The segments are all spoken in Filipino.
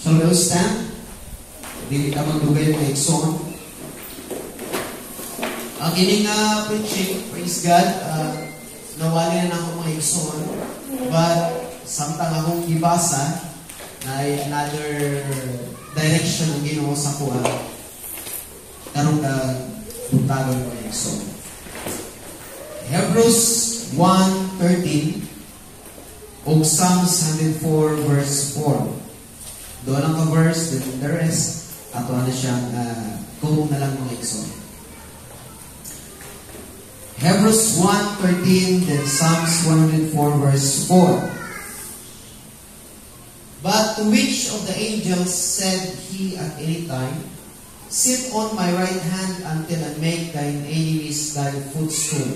So we'll stand. Dili ka magdugay ng Exxon. Kining preaching, praise God, nawali na ako mga Exxon. But samtang akong ibasa, na another direction ang Ginoo sa kuha. Karong buntagon ko Exxon. Hebrews 1:13 o Psalms 104 verse 4. Doon ang ka-verse, then the rest, ato na siyang kung na lang mga Exxon. Hebrews 1:13, then Psalms 104 verse 4. But to which of the angels said he at any time, sit on my right hand until I make thine enemies thy footstool.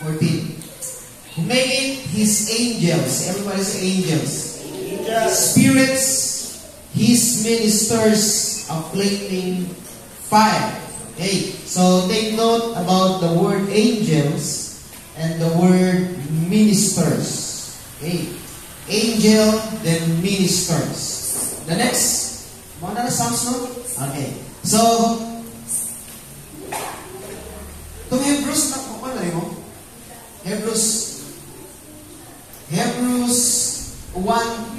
14. Who made his angels, everybody say angels. Spirits, his ministers of flaming fire. Okay, so take note about the word angels and the word ministers. Okay, angel, then ministers. The next, what are the Psalms, no? Okay, so itong Hebrews, ano mo? Hebrews 1:14.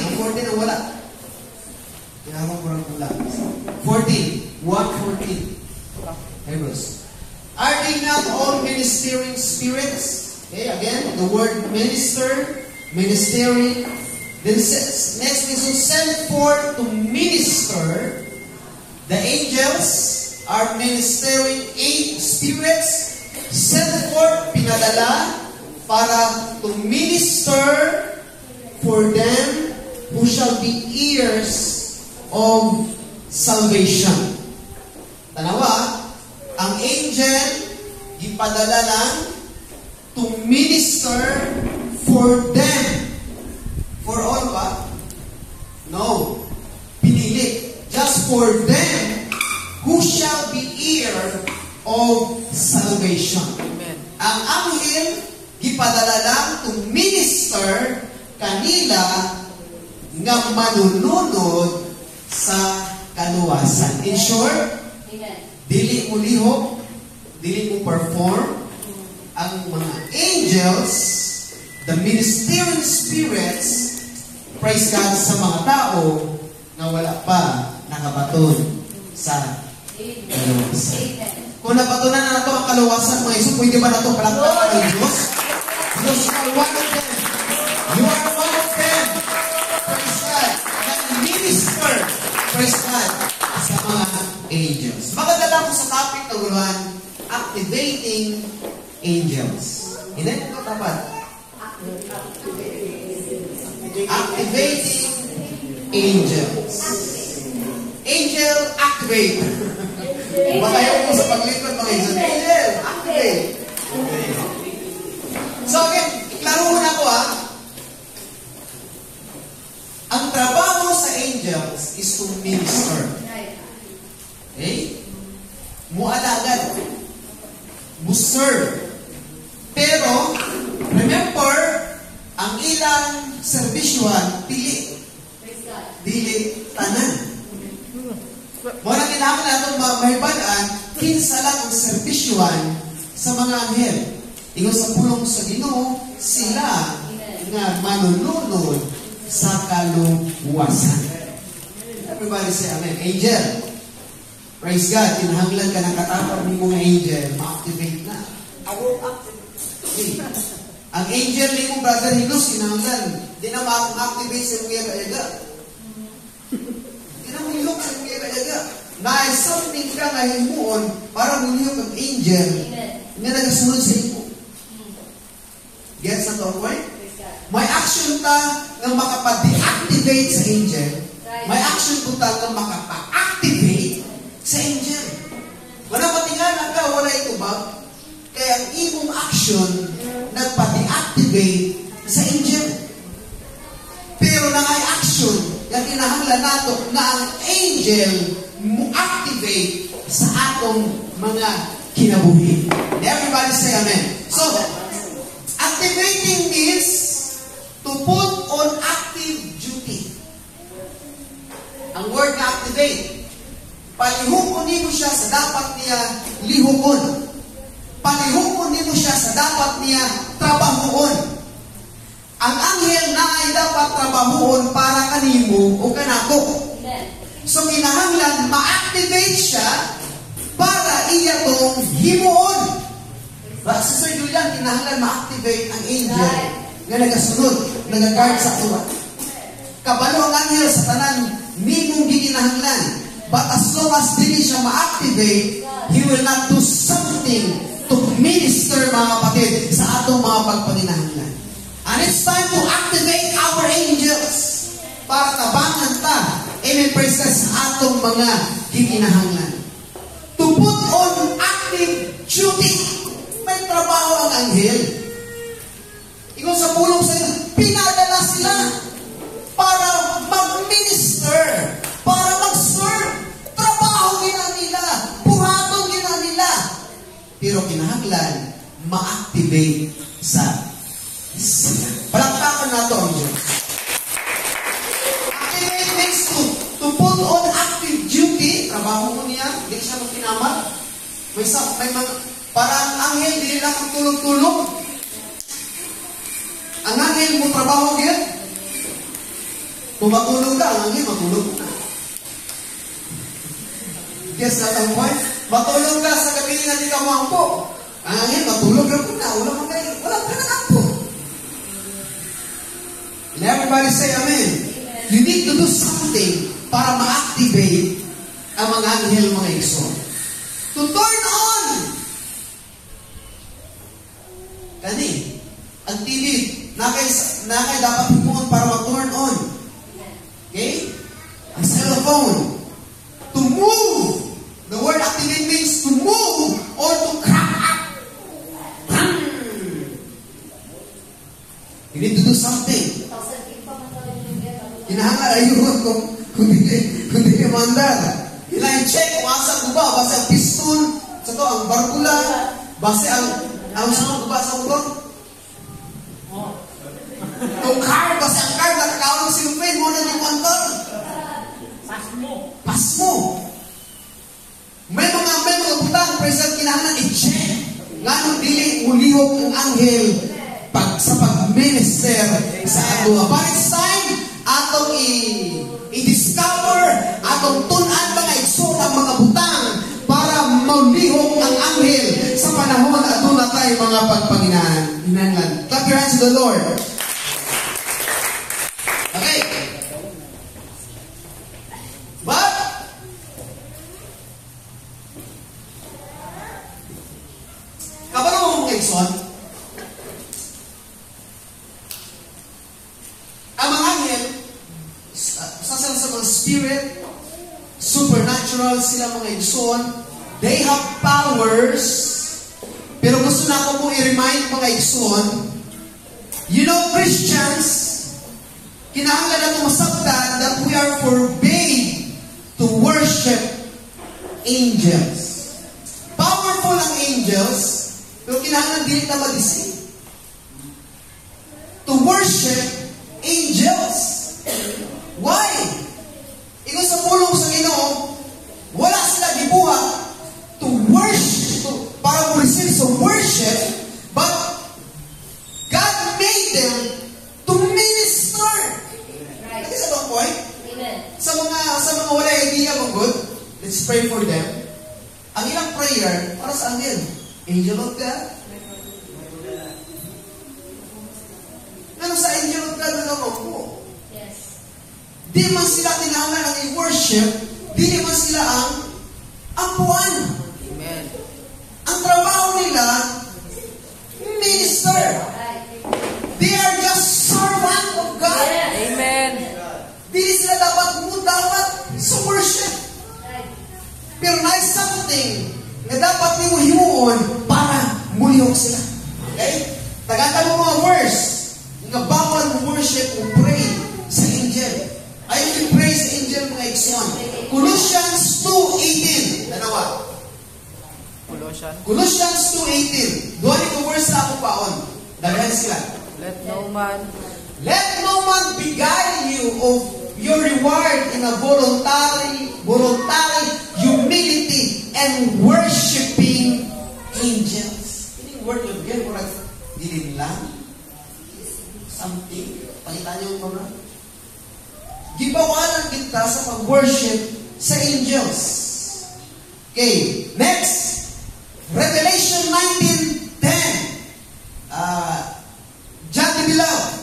Ang 14 ang wala. Kailangan ko lang wala. 14. 1:14. Hebrews. Are they not all ministering spirits? Okay, again, the word minister, ministering. Then says, next is to send forth to minister. The angels are ministering spirits. Sent forth, pinadala, para to minister for them who shall be heirs of salvation. Tanawa, ang angel, ipadala lang to minister for them. For all ba? No. Pinili. Just for them who shall be heir of salvation. Amen. Ang anghel, gipadala lang to minister kanila nga manununod sa kaluwasan. In short, dili mo lihok, dili mo perform. Ang mga angels, the ministering spirits, praise God sa mga tao na wala pa nakabaton sa kaluwasan. Kung napatunan na nato ang kaluwasan, mga iso, pwede ba nato palakpakan ng Diyos? Because you are one of them. You are one of them. Praise God. That minister, praise God, sa mga angels. Makadala ko sa topic na guluhan, activating angels. Hindi ko tapat. Activating angels. Angel activate. Matayo ko sa paglipad mga isang angel activate. So again, iklaro mo na ko ang trabaho sa angels is to minister. Okay? Mualagad. Serve. Pero, remember, ang ilang servisyon, dili tanan. Muna kailangan natin mahibalaan, kinsa lang ang servisyon sa mga anghel. Ingon sa pulong sa Ginoo, sila nga manununod sa kaluwasan. Everybody say amen. Angel. Praise God. Kinahanglan ka ng katapag ni mga angel, ma-activate na. I will activate. Okay. Ang angel ni mong brother Hilos, kinahanglan. Di na ma-activate sa mga kayaga. Di na mahilok sa mga kayaga. Na something ka nga himuon para mahilok ang angel nga nagasunod sa imo. Gets na to, point? May action ta nga makapag-deactivate sa angel. May action po ta nga makapa-activate sa angel. Wala matinganan ka, wala ito ba? Kaya ang imong action nagpa-deactivate sa angel. Pero na ay action na kinahanglan nato na ang angel mo activate sa atong mga kinabuhi. Everybody say amen. So, activating means to put on active niya lihokon. Palihokon nimo siya sa dapat niya trabahoon. Ang anghel na ay dapat trabahoon para kanimo o kanako. So kinahanglan ma-activate siya para iya tong himuon. Sa Sir Julian, kinahanglan ma-activate ang angel nga nagasunod, nagagard sa tuwa. Kabalo ang anghel sa tanan nimong gikinahanglan. But as long as dili siya ma-activate, he will not do something to minister, mga kapatid, sa atong mga pagpaninahanglan. And it's time to activate our angels para tabangan ta. Amen, praise God, sa atong mga gikinahanglan. To put on active duty. May trabaho ang anghel. Ikaw sa pulong sa inyo, pinadala sila para mag-minister, para mag-serve. Trabaho gina nila, buhaton gina nila. Pero kinahanglan, ma-activate sa sila. Palakpakan nato ang Diyos. Activate means to put on active duty. Trabaho mo niya, hindi siya magpinamat. May mga, para ang anghel, hindi lang ang tulog-tulog. Ang anghel mo trabaho yan. Kung matulog ka, ang anghel matulog na. Guess that ang point? Matulog ka sa gabi na di ka mampo. Ang anghel matulog na po na. Wala ka na nampo. And everybody say amen. You need to do something para ma-activate ang mga anghel, mga iso. To turn on. Kani, ang TV, nakay dapat himuon para ma-turn on. Okay? Ang cellphone. To move. The word activate means to move or to crack up. You need to do something. Kinahanglan ayun kung hindi mandar. Kailangan check kung asa guba, base ang piston, sa to ang barbula, base ang sa guba sa ulo. Kung car, base ang car, nakakawang silupin mo na yung motor. Pasmo. May mga butang, present, kinahanglan i-check. Nga nung dili ulihok ang anghel sa pag-minister sa ato. But it's time, atong i-discover, atong tunan mga igsoon ang mga butang para maulihok ang anghel sa panahon na ato na tayo mga pagpanginahanglan. Clap your hands to the Lord. Okay. But, kabalo mo mga igsoon, ang mga anghel, sa mga spirit, supernatural sila mga igsoon, they have powers, pero gusto na ako pong i-remind mga igsoon, you know, Christians, kinahanglan natin masabtan that we are forbade to worship angels. Powerful ang angels, pero kinahanglan din na mag-isip. To worship angels. Why? Ikaw sa pulong sa Ginoo, wala sila gibuhat to worship, para ma-receive sa worship, but God made them to minister. Right. That is a point. Amen. Sa mga wala idea mo good, let's pray for them. Ang ilang prayer, para sa amin, angel of God. Ano sa angel of God na naman po? Yes. Di man sila tinangan ang i-worship, di man sila ang ampuan. Amen. Ang trabaho nila, minister. They are just servant of God. Amen. Di sila dapat sa worship. Pero nice something na dapat ni mo himuon para mulihok sila. Okay? Tagata mo mga verse nga bawal mo worship o pray sa angel. Ay yung pray sa angel mga igsoon. Colossians 2:18. Dalawa. Colossians 2:18. Doon yung verse na ako paon. Daghan sila. Let no man beguile you of your reward in a voluntary humility and worship Bilin lang? Something? Pakita niyo yung mga. Gibawalan kita sa pag-worship sa angels. Okay, next. Revelation 19:10. John the Beloved.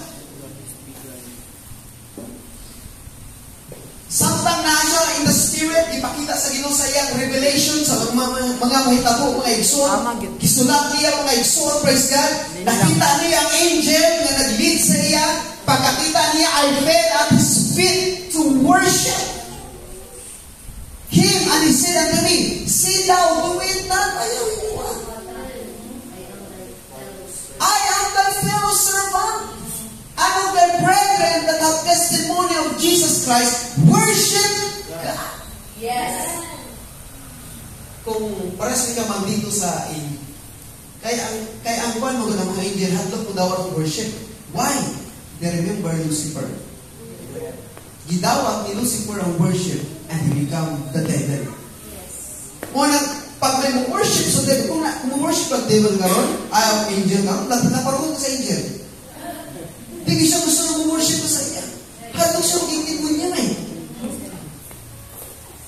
Samtang na siya in the spirit, ipakita sa Ginoo sa iyang revelation sa mga mahitabo, mga igsoon. Gisulat niya mga igsoon, praise God. Nakita niya ang angel na nag-lead sa iya. Pagkakita niya, I fell at his feet to worship him, and he said unto me, see thou do it not. Ayaw mo. I am thy fellow servant and of thy brethren that have testimony of Jesus Christ. Worship God. Yes. Kung pares ka man dito sa kaya ang kwan mo ng mga angel, hadlok mo daw ang worship. Why? They remember Lucifer. Gidawat ni Lucifer ang worship and he become the devil. Yes. Pag may worship sa devil, kung worship ang devil ngayon, ayaw angel ngayon, lahat na parang sa angel. Hindi siya gusto na worship sa iya. Hadlok siya magiging niya na eh.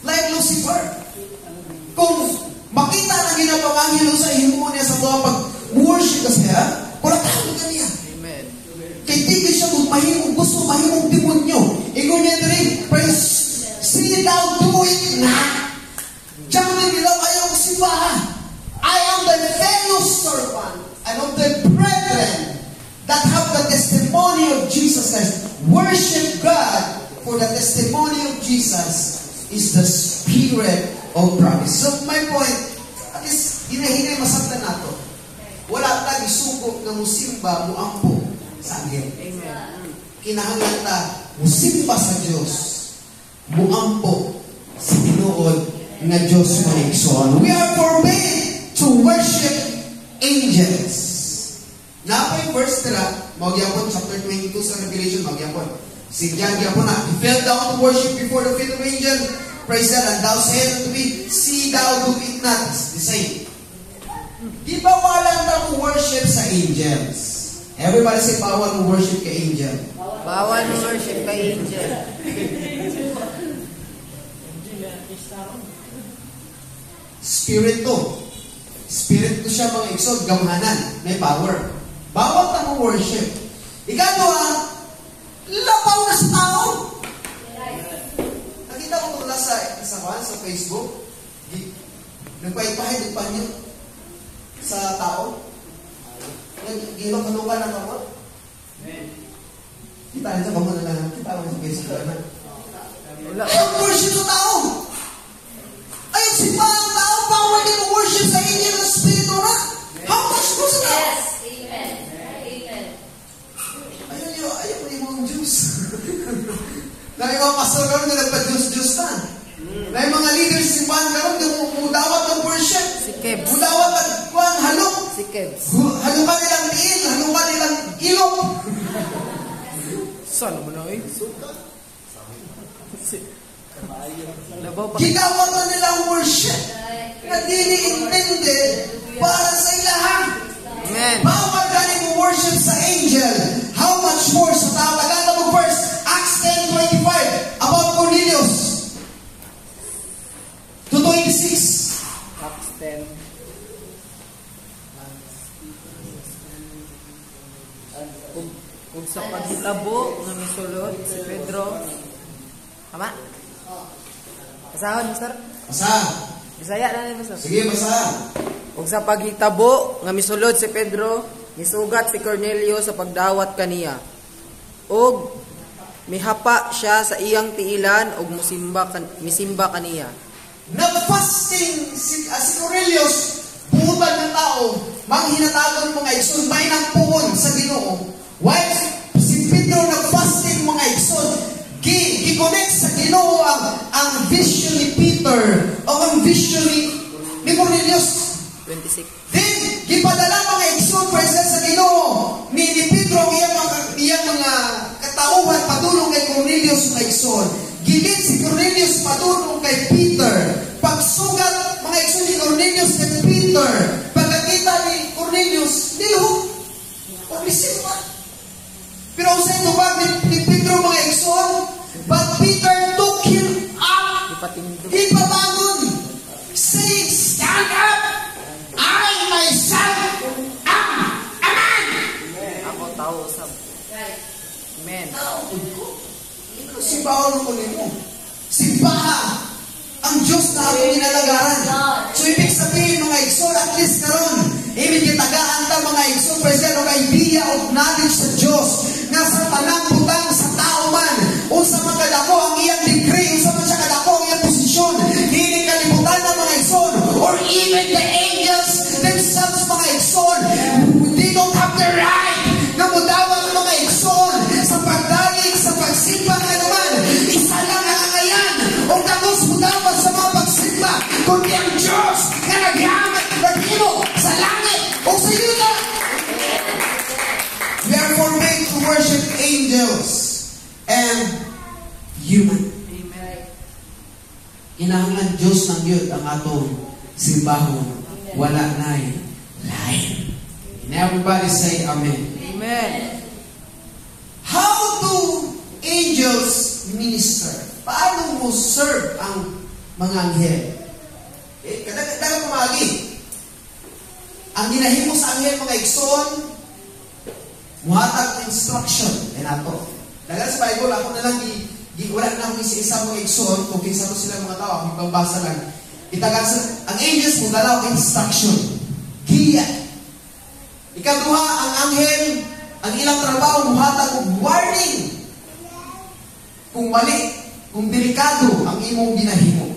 Like Lucifer. Kung makita na ginapangangilo sa himo niya sa mga pag-worship kasi wala tawag ka niya. Amen. Kaya tigil siya gusto mahimong demonyo. Ingon niya rin, praise, see thou do it na. Diyan mo nila ayaw simbahan. I am the fellow servant and of the brethren that have the testimony of Jesus Christ. Worship God, for the testimony of Jesus is the spirit of promise. So my point, at least hinahinay masabtan nato. Wala tayong isugo na musimba, muampo sa angel. Amen. Kinahanglan ta musimba sa Dios, muampo sa tinuod nga Dios maigsoon. We are forbid to worship angels. Napay verse nila, magyapon chapter 22 sa Revelation, magyapon. Si John gyapon na, he fell down to worship before the feet of angel. Praise God, and thou said unto me, see thou do it not. It's the same. Di ba walang na worship sa angels? Everybody say, bawal mo worship kay angel. Bawal mo worship kay angel. Spirit to. Spirit to siya mga iksod, gamhanan, may power. Bawal na mo worship. Ikatwa, labaw na sa tao. Nakita ko mula sa Facebook, nagpahid pa niyo sa tao. Gino kanukan ng kamot. Kita rin sa kamot na lang. Kita rin sa Facebook na. Ayaw worship sa tao. Ayaw simbahan ng tao. Bawal din mo worship sa angel ng Espiritu na. How much mo sa tao? Yes. Amen. Amen. Ayaw mo yung Diyos. Dahil mga pastor karoon na nagpa-Diyos na. Dahil mga leaders simbahan karoon na mudawat ng worship. Si Kebs. Mudawat ng halok. Si Kebs. Halukan nilang diin, halukan nilang ilok. Saan mo na eh? Labaw pa. Ginawa na nilang worship na dini-intended para sa ilahan. Amen. Bawal galing mo worship sa angel. How much more sa tao? Tagata mo first, Acts 10:25, about Cornelius. To 26. Acts 10. Kung sa paghitabo nga misulod si Pedro. Tama? Basahon, Mister? Basa. Bisaya na ni Mister. Sige, basa. Ug sa paghitabo nga misulod si Pedro, misugat si Cornelio sa pagdawat kaniya. Ug mihapa siya sa iyang tiilan ug misimba kaniya. Nag-fasting si Cornelius, buutan ng tao, manghinatagan mga igsoon, may nagpuon sa Ginoo. While si Pedro nag-fasting mga igsoon, gi-connect sa Ginoo ang vision ni Peter o ang vision ni Cornelius. 26. Then, gipadala mga igsoon present sa Ginoo ni Pedro ang iyang mga katauhan padulong kay Cornelius mga igsoon. Gilid si Cornelius padulong kay Peter. Pagsugat mga igsoon ni Cornelius kay Peter. Pagkakita ni Cornelius, niluhok. Simbahan ko nimo. Simbaha ang Diyos na atong ginalagaran. So, ibig sabihin, mga igsoon, at least karon, ibig kitagaan ta mga igsoon, present o idea of knowledge sa Diyos, nga sa tanang butang sa tao man, o sa mga kadako ang iyang degree, o sa mga kadako ang iyang posisyon, hindi kalimutan ng mga igsoon, or even the angels themselves, mga igsoon, they don't have the right na mudawang mga igsoon sa pagdalig, sa pagsimba nga naman, isa lang ang angayan, o tapos mudawang sa mga pagsimba, kundi ang Diyos na naghamat, naghimo sa langit, o sa yuta. We are made to worship angels and human. Amen. Kinahanglan Diyos ng Diyos ang atong simbahon. Wala na'y lain. And everybody say Amen. Amen. How do angels minister? Paano mo serve ang mga anghel? Kadang-kadang kumagi. Ang ginahimo sa anghel, mga igsoon, muhatag instruction. E nato. Dagan sa Bible, ako na lang wala na akong isa-isa mga igsoon, kung kinsa to sila mga tao, akong pambasa lang. Ang angels mo dalaw instruction. Giya. Ikaduha, ang anghel, ang ilang trabaho, muhatag og warning. Kung mali, kung delikado ang imong ginahimo.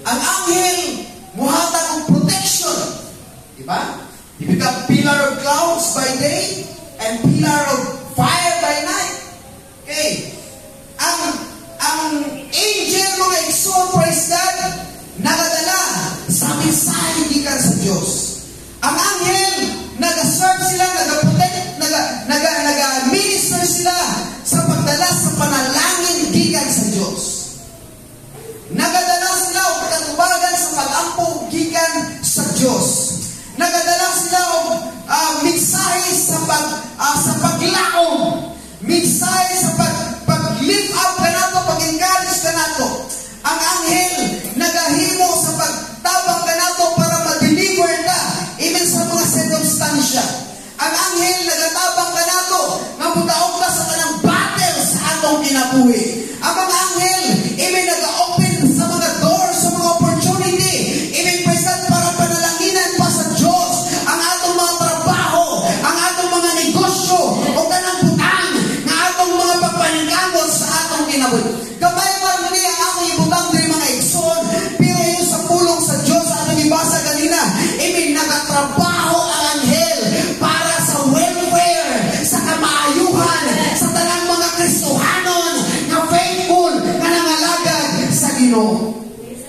Ang anghel, muhatag og protection. Diba? Ibig ka pillar of clouds by day and pillar of fire by night. Okay. Ang angel, mga igsoon, praise God, nagadala sa mensahe gikan sa Diyos. Ang anghel, nag-serve sila, nag-protect, nag-minister sila sa pagdala sa panalangin gikan sa Diyos. Nagadala sila o pagkatubagan sa pag-ampo gikan sa Diyos. Nagadala sila o mensahe sa paglaom, mensahe sa pag-lift up ka nato, pag-encourage ka nato. Ang anghel, nagahimo sa pagtabang ka nato para ma-deliver ka, even sa mga circumstansya. Ang anghel, nagatabang ka nato, mabutaog ka sa kanang battle sa atong kinabuhi. Ang mga anghel, even nag-open sa mga doors, sa mga opportunity, even present para panalanginan pa sa Diyos, ang atong mga trabaho, ang atong mga negosyo, o kanang butang, na atong mga pagpaningamot sa atong kinabuhi. Kamay pa rin ang atong ibutang din mga igsoon, pero yung sa pulong sa Diyos, atong ibasa kanina, even nagatrabaho ang anghel para sa welfare, sa kamaayuhan, sa talang mga Kristohanon na faithful, na nangalagad sa Ginoo.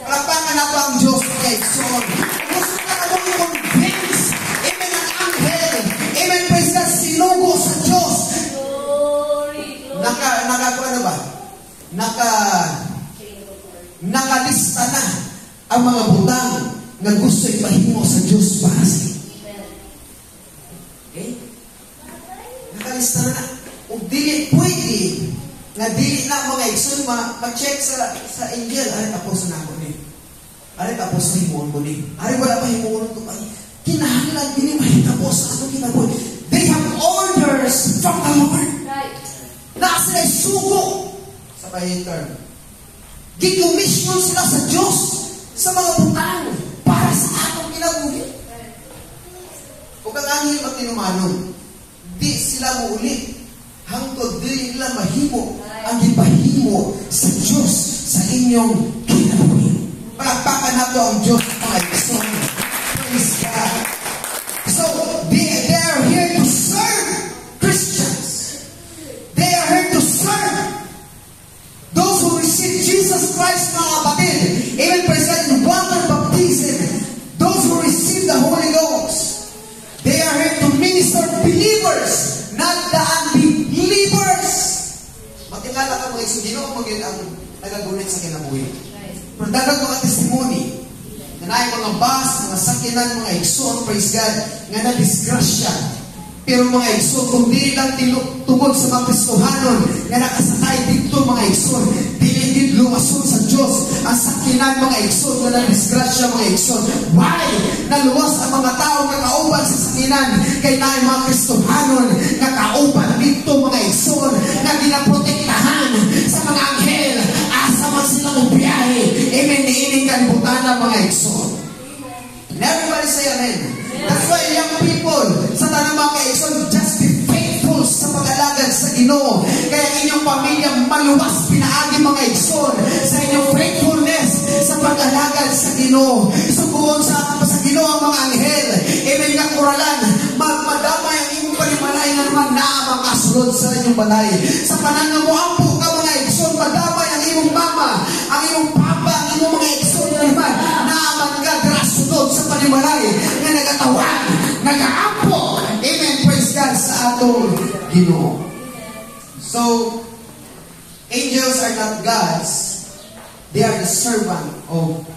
Palakpakan na po ang Diyos mga igsoon. Gusto na ka mong i-convince, even ang anghel, even praise God, sinugo sa Diyos. Nakalista na ang mga butang na gusto ipahimo sa Diyos para sa iyo. Okay? Nakalista na. O dili pwede na dili na mga igsoon mag-check sa angel. Ari tapos na ako ni. Ari tapos na himuon ko ni. Ari wala pa himuon ko pa. Kinahanglan din mahitapos sa ato kinabuhi. They have orders from the Lord. Right. Na sila sugo sa pahitern. Gikomisyon sila sa Diyos sa mga butang para sa atong kinabuhi. Kung ang anghel magtinumanon, di sila muuli hangtod di nila mahimo ang ipahimo sa Diyos sa inyong kinabuhi. Palakpakan nato ang Diyos mga igsoon. Praise God. So, they are here to serve Christians. They are here to serve those who receive Jesus Christ, mga kapatid. Even present in water baptism, those who receive the Holy Ghost. They are here to minister believers, not the unbelievers. Makilala ka mga isang Ginoo maging ang nagagunit sa kinabuhi. Pero dagang mga testimony na naay mga bus, mga sakinan, mga igsoon, praise God, nga na-disgrasya. Pero mga igsoon, kung di lang tungod sa mga Kristohanon nga nakasakay dito mga igsoon, dili lumason sa Diyos ang sakinan mga igsoon nga na-disgrasya mga igsoon. Why? Naluwas ang mga tao nga kauban sa sakinan kay naay mga Kristohanon nga kauban dito mga igsoon nga ginaprotektahan sa mga na mga igsoon. And everybody say amen. That's why young people, sa tanang mga igsoon, just be faithful sa pag-alagad sa Ginoo. Kaya inyong pamilya maluwas pinaagi mga igsoon sa inyong faithfulness sa pag-alagad sa Ginoo. Subuon sa Ginoo ang mga anghel. Amen nga kuralan, magmadamay ang inyong panimalay na naman na makasulod sa inyong balay. Sa pananamuampo ka mga igsoon, madamay ang inyong mama, ang inyong papa, ang inyong mga igsoon na naman naaman ka drasunod sa panimalay na nagatawan, nagaampo. Amen, praise God sa atong Ginoo. So, angels are not gods. They are the servant of God.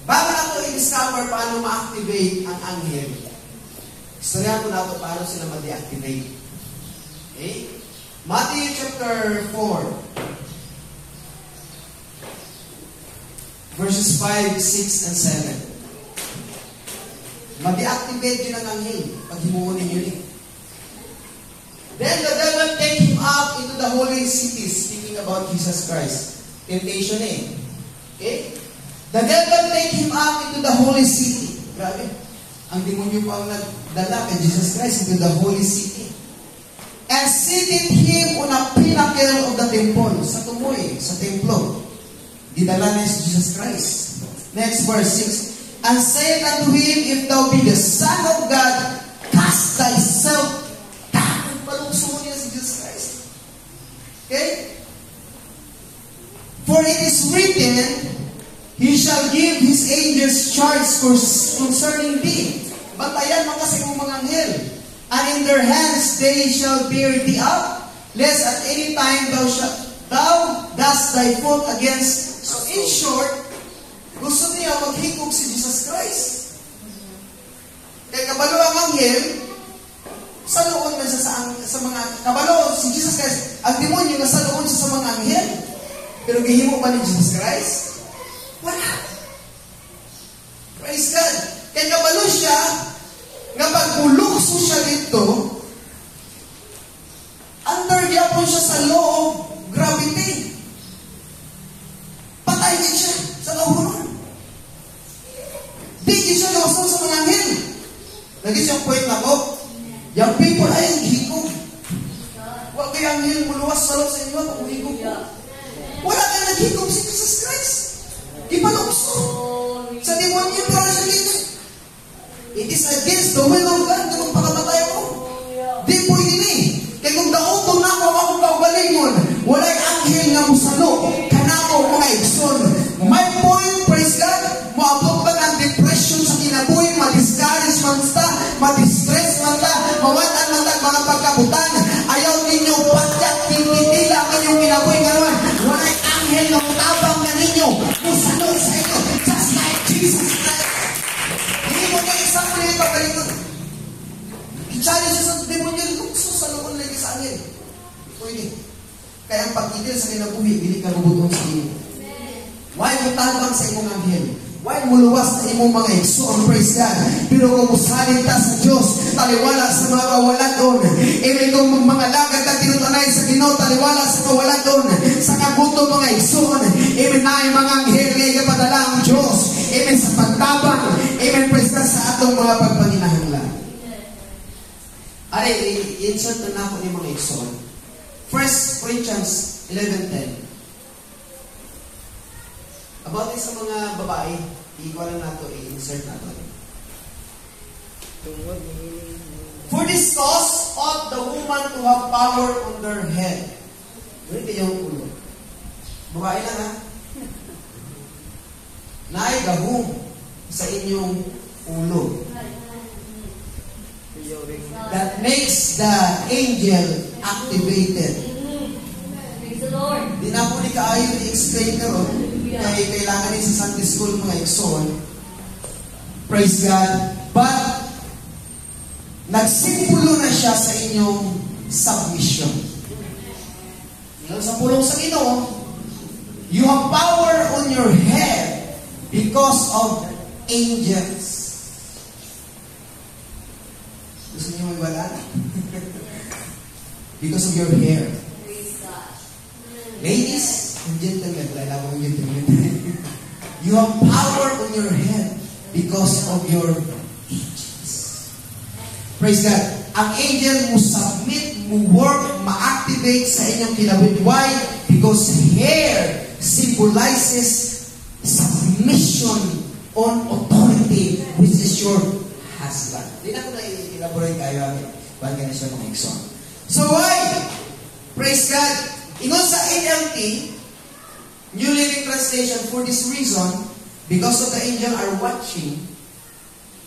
Bago nato i-discover paano ma-activate ang anghel, istoryahan ko nato paano sila ma-deactivate. Okay? Matthew chapter 4, verses 5, 6, and 7. Ma-deactivate yun ang anghel pag himuunin yun eh. Then the devil take him up into the holy city, speaking about Jesus Christ. Temptation eh. Okay? The devil take him up into the holy city. Grabe. Ang demonyo pa ang nagdala kay Jesus Christ into the holy city. And seated him on a pinnacle of the temple. Sa tumoy, sa templo. Didala niya si Jesus Christ. Next verse 6. And said unto him, If thou be the Son of God, cast thyself down. Palukso niya si Jesus Christ. Okay? For it is written, He shall give His angels charge concerning thee. Bantayan mo kasi kung mga anghel. And in their hands they shall bear thee up, lest at any time thou dust thy foot against. So in short, gusto niya maghikog si Jesus Christ. Kaya kabalo ang anghel, sa loon man sa mga kabalo si Jesus Christ, ang demonyo na sa loon sa mga anghel. Pero gihimo pa ni Jesus Christ? Wala. Praise God. Kaya kabalo siya, nga pagmulukso siya dito, under yapon siya sa law of gravity. Patay din siya sa lahuron. Di siya lawson sa mga anghel. Lagi siyang point na ko, yung people ay higog. Huwag kayo anghel muluwas sa law sa inyo, kung higog ko. Wala kayo naghigog si Jesus Christ. Ipalukso. Sa demonyo para siya dito. It is against the will of God na magpakamatay mo. Di po ini. Kaya kung daotong na ako akong kaugalingon, wala'y anghel nga musalo. Kanako mga igsoon. My point, praise God, maabot ba ng depression sa kinabuhi, ma-discourage man ta, ma-distress man ta, mawatan man ta mga pagkabutan. Ayaw ninyo patyak, tinitila ang inyong kinabuhi nga naman. Wala'y anghel na utabang na ninyo. Musalo sa inyo. Just like Jesus Christ. Hindi mo kayo isang ulit pagkalingon. I-challenge sa demonyo, lukso sa loob lagi sa anghel. Pwede. Kaya ang pag-itil sa kinabuhi, hindi ka lubutong sa inyo. Why mo tabang sa imong anghel? Why mo luwas na imong mga igsoon? Praise God. Pero kung usahin ta sa Diyos, taliwala sa mga kawaladon. Amen kung mga lagad na tinutunay sa Ginoo, taliwala sa kawaladon. Sa kagutom mga igsoon. Amen na yung mga anghel ngayon padala ang Diyos. Amen sa pagtabang. Amen praise God sa atong mga pagpanginahanglan. Ay, i-insert na ako ni mga igsoon. 1 Corinthians 11:10. About sa mga babae, i-ikualan nato, i-insert nato. For this cause ought the woman to have power on their head. Ganito yung ulo. Babae lang ha. Naigahong sa inyong ulo. That makes the angel activated. Praise the Lord. Di na po ni kaayo i-explain karon. Kaya kailangan din sa Sunday school mga igsoon. Praise God. But nagsimpulo na siya sa inyong submission. Sa pulong sa Ginoo, you have power on your head because of angels. Gusto niyo may wala? Because of your hair. Praise God. Ladies, gentleman, wala akong gentleman. You have power on your head because of your angels. Praise God. Ang angel mo submit, mo work, ma-activate sa inyong kinabuhi. Why? Because hair symbolizes submission on authority, which is your husband. Hindi na ko na elaborate kayo. Ba't ka na siya mga exon? So why? Praise God. Ingon sa NLT, New Living Translation, for this reason, because of the angel are watching,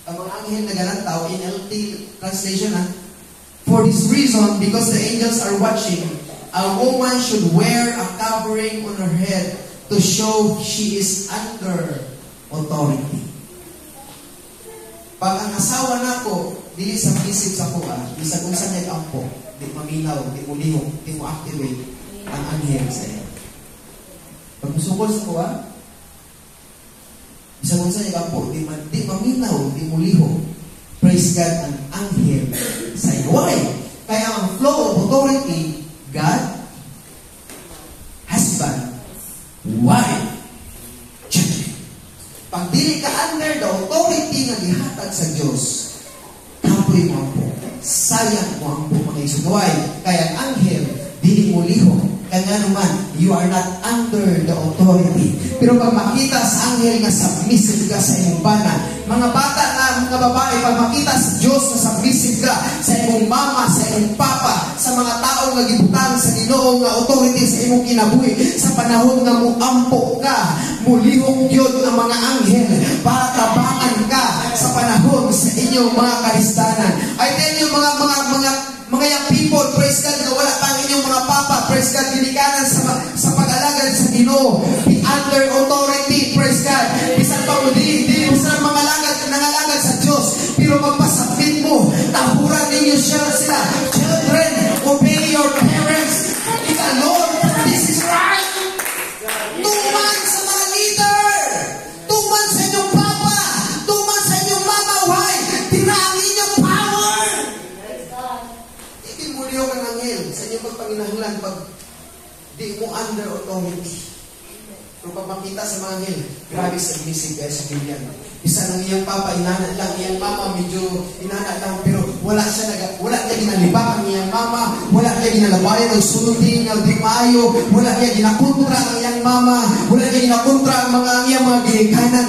ang mga anghel na galantaw, NLT translation, for this reason, because the angels are watching, a woman should wear a covering on her head to show she is under authority. Pag ang asawa nako dili sa isip sa kuha, bisag unsa nay ampo, di maminaw, di mo lihok, di mo activate ang anghel sa iyo. Pag musukol sa kuha, bisag unsa nay ampo, di maminaw, di mo lihok. Praise God, ang anghel sa iyo. Why? Kaya ang flow of authority, God, husband, wife, church. Pag dili ka under the authority na gihatag sa Diyos, kapoy mo ang po. Sayang mo ang po mga isugaway. Kaya ang anghel, dili mo lihok. Kaya nga naman, you are not under the authority. Pero pag makita sa anghel nga submissive ka sa iyong bana, mga bata na, mga babae, pag makita sa Diyos na submissive ka sa iyong mama, sa iyong papa, sa mga tao nga gibutang sa Ginoo nga authority sa iyong kinabuhi, sa panahon nga muampo ka, mulihok yun ang mga anghel para tabangan ka sa panahon sa inyong mga kalistanan. I tell you, mga young people, praise God, na wala pang inyong mga papa, praise God, dinikanan sa pag-alagad sa Ginoo, be under authority, praise God. Bisan pa mo, di sa mga nangalagad sa Diyos, pero magpasapit mo, tahuran ninyo sila. Children, obey your parents. Ika, Lord, this is right. Tuman sa mga leader. Tuman sa inyong papa. Tuman sa inyong mama. Why? Tiraang inyong power. Itinmulyo ka ng anghel sa inyong pagpanginahanglan pag di mo under authority. Kung pag makita sa mga anghel, grabe sa inisip kaya sa Biblia. Isa ng iyang papa, inana lang, iyang mama, medyo inana lang, pero wala niya ginalibak ang iyang mama, wala niya ginalabayan ang sunodin, ang di maayo, wala niya ginakontra ang iyang mama, wala niya ginakontra ang iyang mga ginikanan.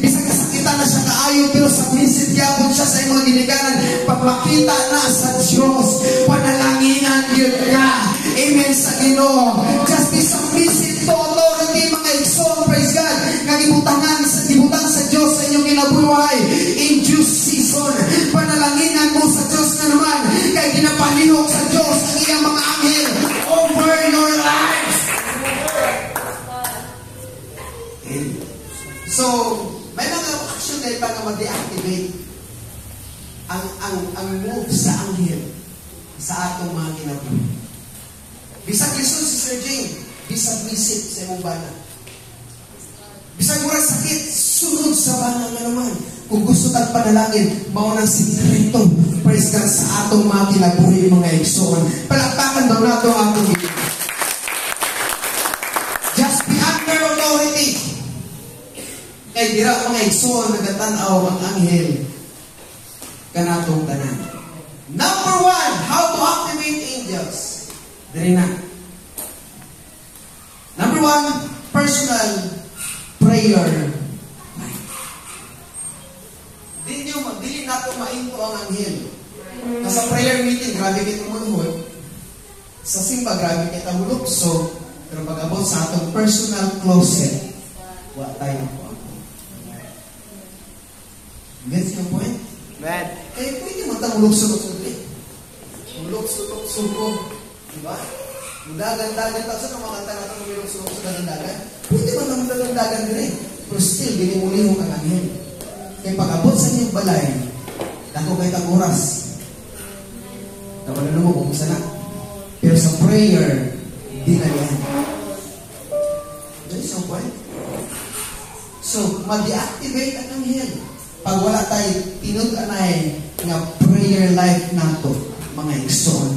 Bisang kasakitan na siya kaayo, pero submissive yapon siya sa iyong mga ginikanan. Pag makita na sa Diyos, panalanginan yun ka. Amen sa Ginoo. Just be submissive to authority, mga igsoon, praise God. Nagibutang sa Diyos sa inyong kinabuhay. In due season, panalanginan mo sa Diyos na naman. Kaya ginapalihok sa Diyos ang iyang mga anghel over your life. So, may mga action na para mag-deactivate ang move sa anghel sa atong mga kinabuhi. Bisag lisod si Sir Jane, bisag visit sa imong bana. Bisag murag sakit, sunod sa bana nga naman. Kung gusto tag panalangin, mao nang sikreto. Praise God sa atong mga kinabuhi, mga igsoon. Palakpakan daw nato ang atong just be under authority. Kay dira mga igsoon nagatanaw ang anghel kanatong tanan. Number 1, how to activate angels. Dari na. Number 1, personal prayer life. Dili nato mainto ang anghel. Sa prayer meeting, grabe kita manhod. Sa simba, grabe kita hulukso. Pero pag-abot sa atong personal closet, wala tayo po ako. Gets yung point? Amen. Kaya pwede mo itang hulukso-lukso ulit. Hulukso-lukso ko. Diba? Dagan-dagan tapos ang mga kanta natin lumilok-sulok sa dagan-dagan. Pwede ba naman dagan-dagan din? Pero still, binimuli mo ka anghel. Kaya pag-abot sa inyong balay, dako kayo tang oras. Naman mo kung saan na. Pero sa prayer, di na yan. That's your point. So, mag-deactivate ang anghel. Pag wala tayo, tinud-anay nga prayer life nato, mga igsoon.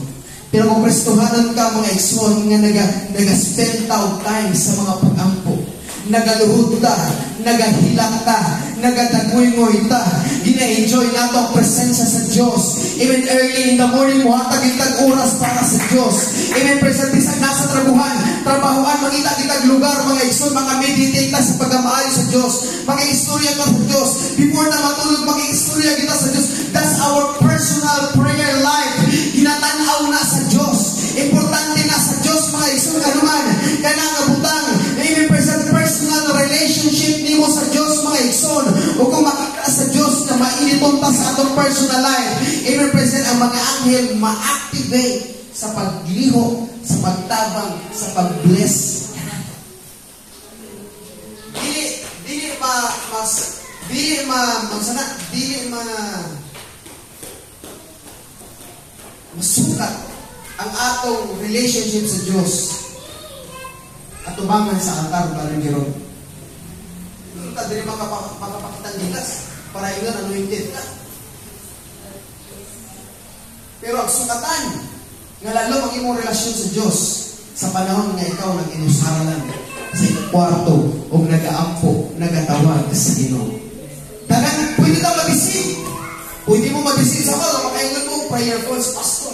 Pero kung prestuhanan ka mga igsoon nga naga-spend time sa mga pag-ampo, nagaluhod ta, nagahilak ta, nagadaguyngoy ta, gina-enjoy nato ang presensya sa Diyos. Even early in the morning, muhatag itag oras para sa Diyos. Even present isang nasa trabahuan, mangita kitag lugar, mga igsoon, mga meditate ta sa pagkamaayo sa Diyos, mga istorya ka sa Diyos. Before na matulog, mga istorya kita sa Diyos. That's our personal prayer life. Ginatanaw na sa Diyos. Importante na sa Diyos, mga igsoon, kanuman, kanangabutang, even present personal relationship nimo sa Diyos, mga igsoon. O kung makita sa Diyos na mainiton ta sa atong personal life, i-represent ang mga anghel ma-activate sa pagliho, sa pagtabang, sa pag-bless. Masukat ang atong relationship sa Diyos at tubangan sa altar para Jerome. Kita din makapakitang gilas para yun anointed ka. Pero ang sukatan nga lalo ang imong relasyon sa Diyos sa panahon nga ikaw nag-inusaralan sa kwarto o nag-aampo, nagatawag sa Ginoo. Dagan, pwede ka mag-isip. Pwede mo mag-isip sa mga makaingon mo, prayer calls, pastor.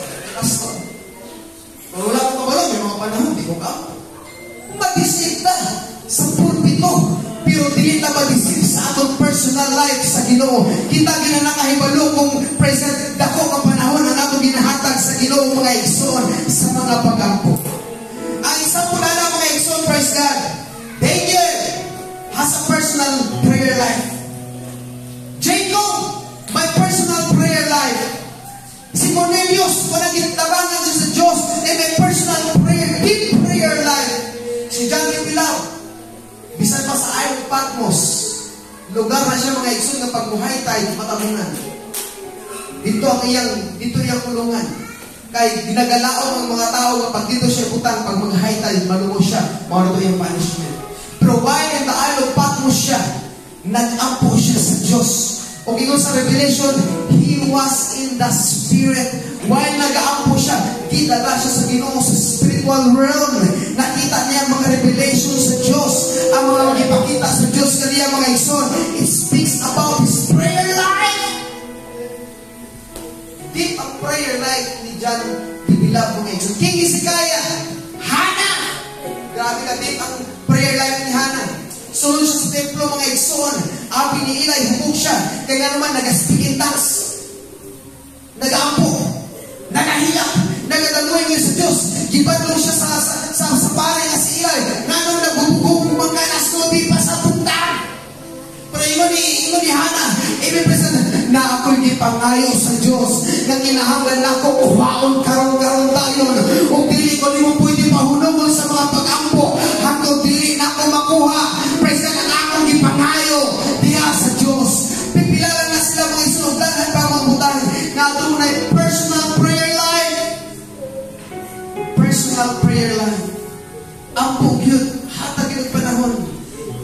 Pero wala akong kabalo, may mga panahon, di ko kaampo. Mag-isip na sa pulpito, pero dili na mag-isip sa atong personal life sa Ginoo. Kita ginanakahibalo kung present dako ang panahon na nato ginahatag sa Ginoo, mga igsoon, sa mga pag-ampo. Ang isang pula na mga igsoon, praise God, David has a personal prayer life. Jacob, my personal prayer life. Si Cornelius, walang gintabangan siya sa Diyos, and may personal prayer, deep prayer life. Si John Pilaw, bisan pa sa Island Patmos, lugar na siya mga igsoon ng pagbuhay tayo, matamunan. Dito iyang kulungan. Kay ginagalaon ng mga tao kapag dito siya butang, pag mag-high tide, malungo siya, mawala ito yung punishment. Pero while in the Isle of Patmos siya, nag-ampo siya sa Diyos. O kung sa Revelation, he was in the Spirit. While nag-aampo siya, kita na siya sa Ginoo sa spiritual realm. Nakita niya ang mga revelation sa Diyos. Ang mga ipakita sa Diyos kaniya mga igsoon. It speaks about his prayer life. Deep ang prayer life ni John Bibilab mga igsoon. King Hezekiah, Hannah. Grabe ka deep ang prayer life ni Hannah. Sunod siya sa templo mga igsoon. Abi ni Eli, hubog siya. Kaya naman, nag-speak in tongues. Nag-ampo. Nagahilap. Nagadaluin niya sa Diyos. Gibadlo siya sa pare na si Eli. Nanong nagbubugong mga nasnobi pa sa puntaan. Pero ingon ni Hannah, i-represent na ako'y gipangayo sa Diyos. Nang inahanglan na ako, kuhaon karon-karon tayo. Kung dili ko, di mo pwede mahunungon sa mga pag-ampo. Hanggang dili na ako makuha. Present na akong gipangayo diya sa Diyos. Pipilala na sila mga isunugdanan pa mabutan na tunay personal prayer life. Personal prayer life. Ang pugyot, hatag yung panahon.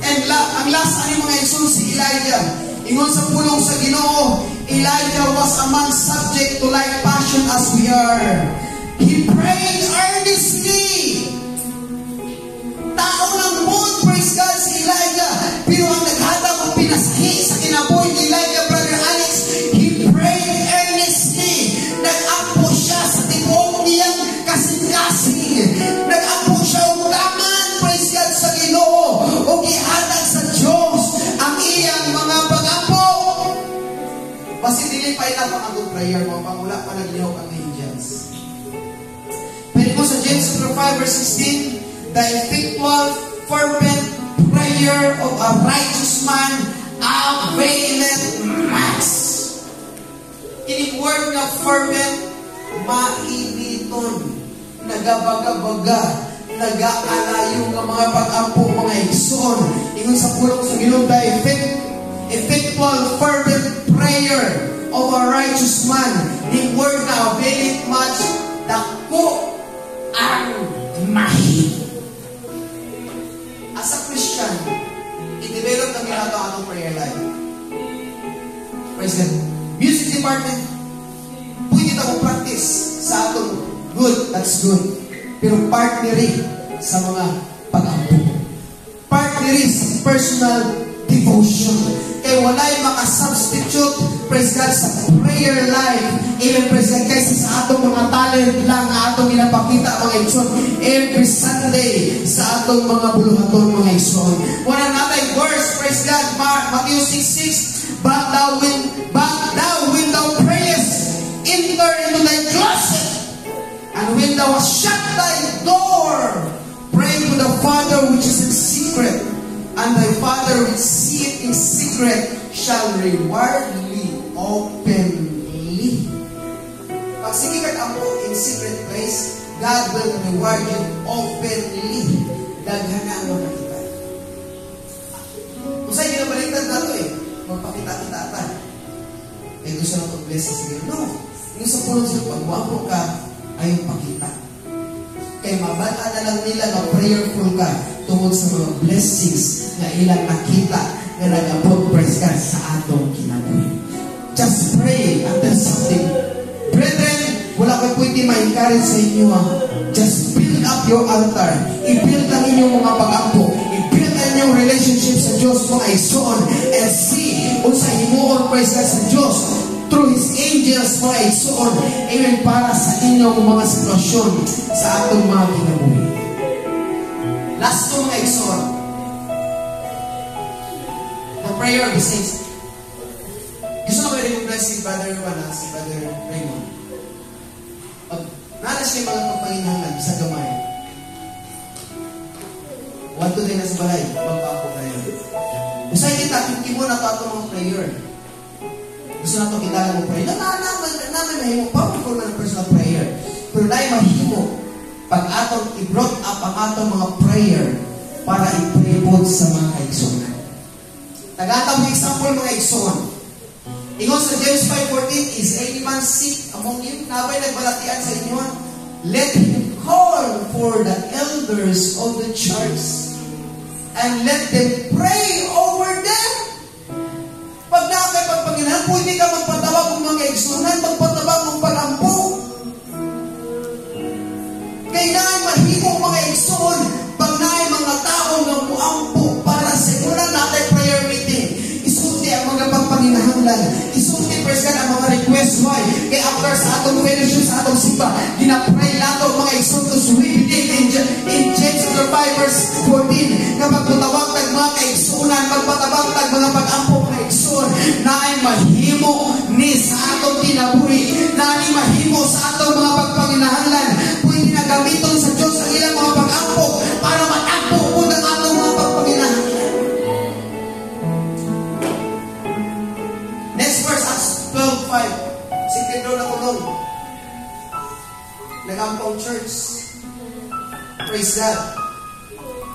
And ang last ani mga isun si Elijah. Ingon sa pulong sa Ginoo, Elijah was a man subject to like passion as we are. He prayed earnestly. Tao ng moon, praise God, si Elijah. Pero ang naghatag o pinasahi sa kinabuhi ni Elijah, Brother Alex, he prayed earnestly. Nag-ampo siya sa tibok niyang kasing-kasing. Nag-ampo siya o taman, praise God, sa Ginoo. O gihatag sa Diyos ang iyang mga pag-ampo. Basi dili pa ina pa ang prayer mo, pangula pa naglihok ang angels. Pero mo sa James 5 verse 16, the effectual fervent prayer of a righteous man availeth much. Ini word na fervent, mainiton, nagabaga-baga, nag-aalayo ng mga pag-ampo, mga igsoon. Ingon sa pulong sa Ginoo, the effectual fervent prayer of a righteous man. The word na availeth much, dako ang mahigit. As a Christian, i-develop na ginagawa ang prayer life. Praise God. Music department, pwede na practice sa atong good that's good. Pero part ni rin sa mga pag-ampo. Part ni rin sa personal devotion. Kaya wala'y makasubstitute, praise God, sa prayer life. Even, praise God, kaysa sa atong mga talent lang na atong ginapakita, mga igsoon, every Sunday sa atong mga buluhaton, mga igsoon. Wala natin verse, praise God, Matthew 6:6, But thou when thou prayest, enter into thy closet, and when thou hast shut thy door, pray to the Father which is in secret, and thy Father which seeth in secret shall reward thee openly. Pag sige ka ampo in secret place, God will reward you openly. Daghan na ang mga kita. Kung sa'yo ginabaliktad na ito magpakita-kita ata. Gusto na ito bless sa sige. No. Yung sa puno sila, pagwapo ka, ayaw pakita. Kaya mabata na lang nila na prayerful ka tungkol sa mga blessings na ilang nakita na nag-abot, praise God, sa atong kinabuhi. Just pray until something. Brethren, wala kayo pwede ma-encourage sa inyo. Just build up your altar. I-build ang inyong mga pag-ampo. I-build ang inyong relationship sa Diyos, mga igsoon, and see kung sa himuon, praise God, sa Diyos through His angels, mga igsoon, even para sa inyong mga sitwasyon sa atong mga kinabuhi. Last to, mga igsoon, the prayer of the saints. Gusto ko i-recognize si Brother Raymond. Pag nalas niya mga pagpanginahan sa gamay, wanto din na sa balay, magpapok na yun. Usay kita, hindi mo na ito atong mga prayer. Gusto na ito kita lang mo prayer. Namin mahimo pa, kung ng personal prayer. Pero dahil mahimo, pag atong i-brought up ang atong mga prayer para i-pray sa mga kaigsoon. Tagatang example mga igsoon. Ingon sa James 5:14, is any man sick among you? Nabay nagbalatian sa inyo? Let him call for the elders of the church and let them pray over them. Pag nakakay pagpanginahan, pwede ka magpatawag ng mga igsunan, magpatawag ng palampo. Kailangan mahimo mga igsoon, pag naay mga tao ng muampo para sa unang natin prayer meeting. Isulti ang mga pagpanginahanglan. Isulti, praise God, ang mga request. Why? Kaya after sa atong fellowship, sa atong simba, ginapray lato mga igsoon. We begin in James 5:14 na magpatawag ng mga kaigsunan, magpatawag ng mga pag-ampo mga igsoon na ay mahimo ni sa atong kinabuhi, na ay mahimo sa atong mga pagpanginahanglan. Pwede na gamiton sa Diyos ang ilang mga pag-ampo para matagpo po ng atong mga pagpanginahanglan. Next verse, Acts 12:5. Si Pedro na kulong. Nag-ampaw church. Praise God.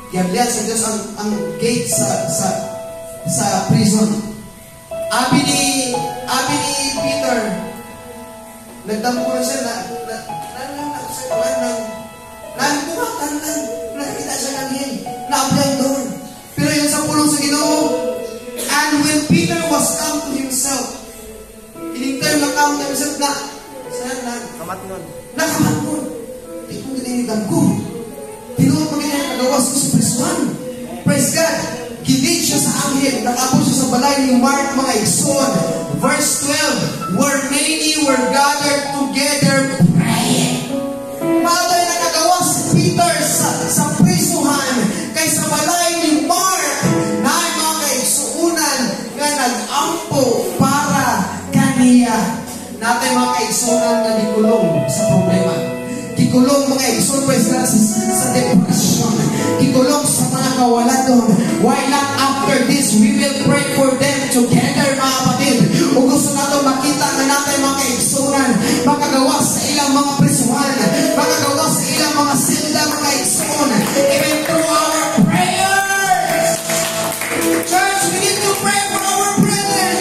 Giyablihan sa Diyos ang gate sa prison. Abi ni Peter, nagdampo na siya nakita siya kanhin, na-apply doon. Pero yung sa pulong sa Ginoo, and when Peter was come to himself, inintay lang come to himself na nakamat nun. Di kong gininigan ko. Tinuot mo ganyan, nagawas ko sa prisuan. Praise God. Gilid siya sa anghel. Nakabot siya sa balay ni Mark, mga igsoon. Verse 12, where many were gathered together praying. Matoy na nagawas si Peter sa prisuhan kay sa balay ni Mark na ay mga kaigsuunan nga nag-ampo para kaniya. Natin mga kaigsuunan na dikulong sa problema. Gikulong mga igsoon sa depression. Gikulong sa mga kawaladon. Why not after this, we will pray for them together, mga kapatid. O gusto natin makita na natin mga igsuunan makagawa sa ilang mga prisuhan, makagawa sa ilang mga silda, mga igsuon, even through our prayers. Church, we need to pray for our brethren.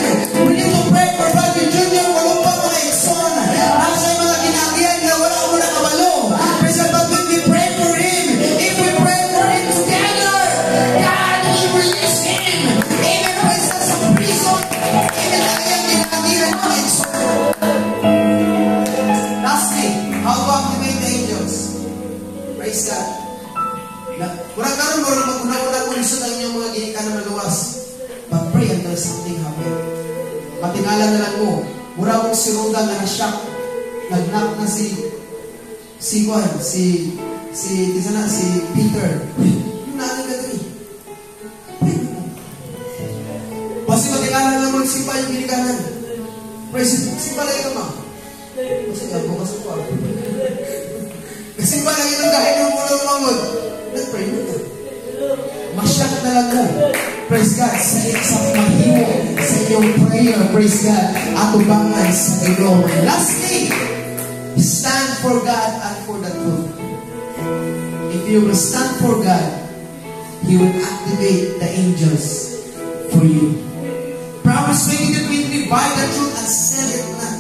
We need to pray for Brother Junior. Wala pa mga igsuon. Nasa mga ginagiyan na wala mo na kabalo. But when we pray Praise God. Murag karon murag maguna-una ko lisod ang inyong mga gihikan na magawas. But pray until something happen. Matingala na lang mo, mura mong si Roda nga na-shock. Nag-knock na si Peter. Yung natin ka dali. Basta matingala na lang mo, sipa yung ginikanan. Praise, sipa lang yung ama. Kasi ako kasupa. Kasi ba lang yung kahit yung mulong mangod. Nag-pray mo na. Masyak na lang mo. Praise God. Sa mahimo sa inyong prayer. Praise God. Atubangan sa Ginoo. Lastly, stand for God and for the truth. If you will stand for God, He will activate the angels for you. Promise 22:20, buy the truth and sell it not.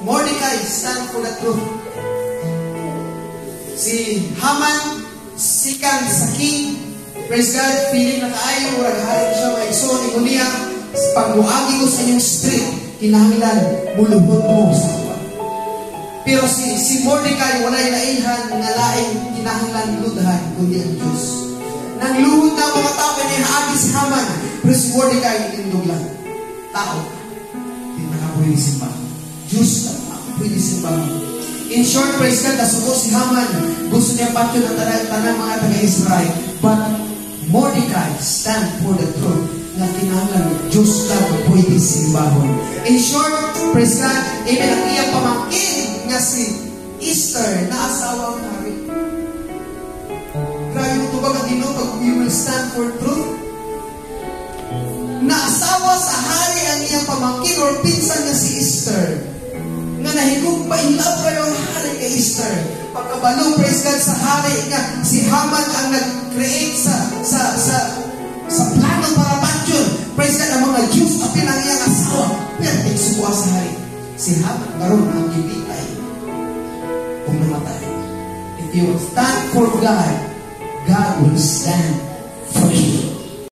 Mordecai, stand for the truth. Si Haman, sikan sa king, praise God, feeling na kaayo, ragharin siya, maigsoon, iguliya, pag-uagi ko sa inyong street, kinahanglan, mulubot mo sa kuwan. Pero si Mordecai, wala'y naihan, nga laing kinahanglan ludhan, kundi ang Diyos. Nang luhod na mga tao, pinahaagi si Haman, pero si Mordecai, indog lang. Tao, hindi na pwede simba. Diyos lang ako pwede simba. In short, praise God, nasuko si Haman. Gusto niya patyo ng tanang mga taga-Israel. But Mordecai stand for the truth na kinahanglan Diyos lang pwede simbahon. In short, praise God, amen, ang iyang pamangkin nga si Esther na asawa ng hari. Grabe mo ito ba Ginoo pag we will stand for truth? Naasawa sa hari ang iyang pamangkin or pinsan nga si Esther. Nga nahigog pa in love kayo ang hari kay Esther. Pagkabalo, praise God, sa hari nga si Haman ang nag-create sa plano para patyon. Praise God, ang mga Jews apil ang iyang asawa. Pero nagsukuha sa hari. Si Haman karon ang gibitay kung namatay. If you will stand for God, God will stand